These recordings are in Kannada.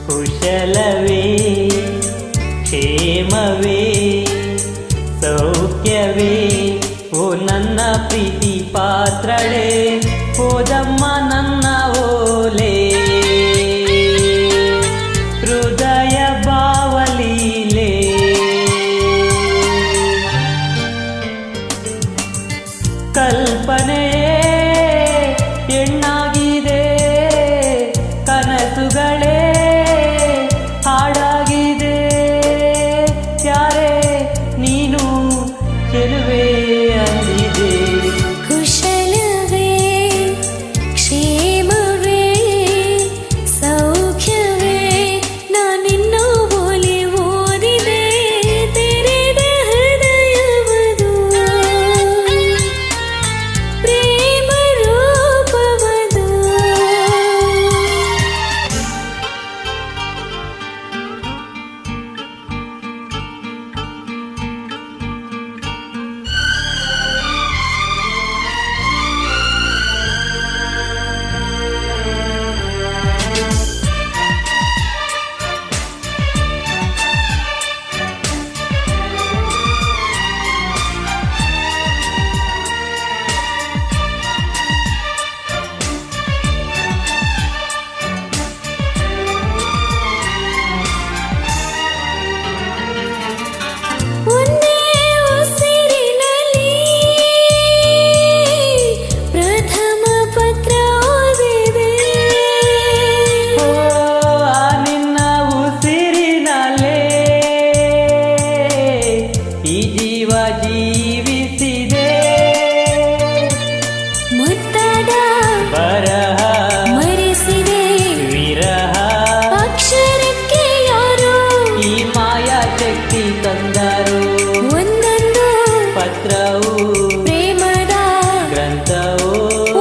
ಕುಶಲವೇ ಕ್ಷೇಮವೇ ಸೌಖ್ಯವೇ ಓ ನನ್ನ ಪ್ರೀತಿ ಪಾತ್ರಳೆ ಹೋದಮ್ಮ ನನ್ನ ಓಲೆ ಹೃದಯ ಬಾವಲೀಲೆ ಕಲ್ಪನೆಯೇ ಹೆಣ್ಣಾಗಿದೆ ಕನಸುಗಳೇ ಹಾಡಾಗಿದೆ ಯಾರೇ ನೀನು ಚೆಲುವೆ ಅಂದಿದೆ ಕುಶಲವೇ ಕ್ಷೇಮವೇ ಸೌಖ್ಯವೇ ನಾನಿನ್ನ ಓಲೆ ಓದಿದೆ ತೆರೆದ ಹೃದಯವದು ಪ್ರೇಮ ರೂಪವದು ಒಂದೇ ಉಸಿರಿನಲ್ಲಿ ಪ್ರಥಮ ಪತ್ರ ಓದಿದೆ ಓ ಆ ನಿನ್ನ ಉಸಿರಿನಲ್ಲೇ ಈ ಜೀವ ಜೀವಿಸಿದೆ ಮುತ್ತಾದ ಬರಹ ಮರೆಸಿದೆ ವಿರಹ ಅಕ್ಷರಕ್ಕೆ ಯಾರು ಈ ಮಾಯಾ ಶಕ್ತಿ ತಂದರು ಒಂದೊಂದು ಪತ್ರವು ಪ್ರೇಮದ ಗ್ರಂಥವು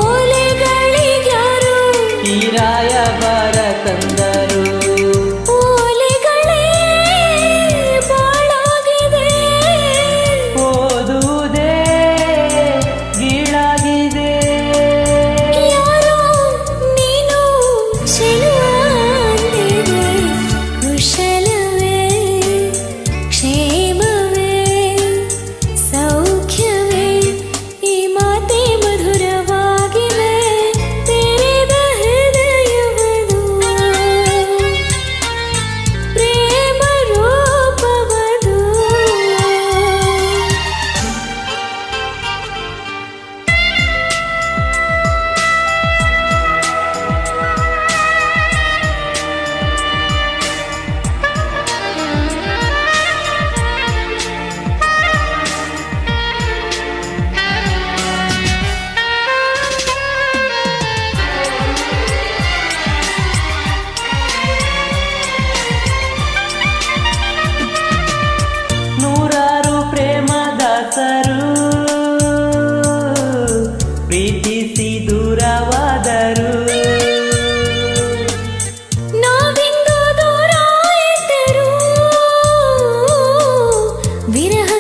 ಓಲೆಗಳಿಗ್ಯಾರು ಈ ರಾಯಭಾರ ತಂದರು ಓಲೆಗಳೇ ಬಾಳಾಗಿದೆ ಓದುವುದೇ ಗೀಳಾಗಿದೆ ಯಾರೋ ನೀನು ಚೆಲುವ ಅಂದಿದೆ ಕುಶಲವೇ ಕ್ಷೇಮವೇ ಸೌಖ್ಯವೇ ಈ ಮಾತೆ ಮಧುರವಾಗಿದೆ ತೆರೆದ ಹೃದಯವದು ಪ್ರೇಮ ರೂಪವದು ನೂರಾರು ಪ್ರೇಮದಾಸರು ಪ್ರೀತಿಸಿ ದೂರವಾದರು ನಾವಿಂದು ದೂರ ಇದ್ದರು ವಿರಹ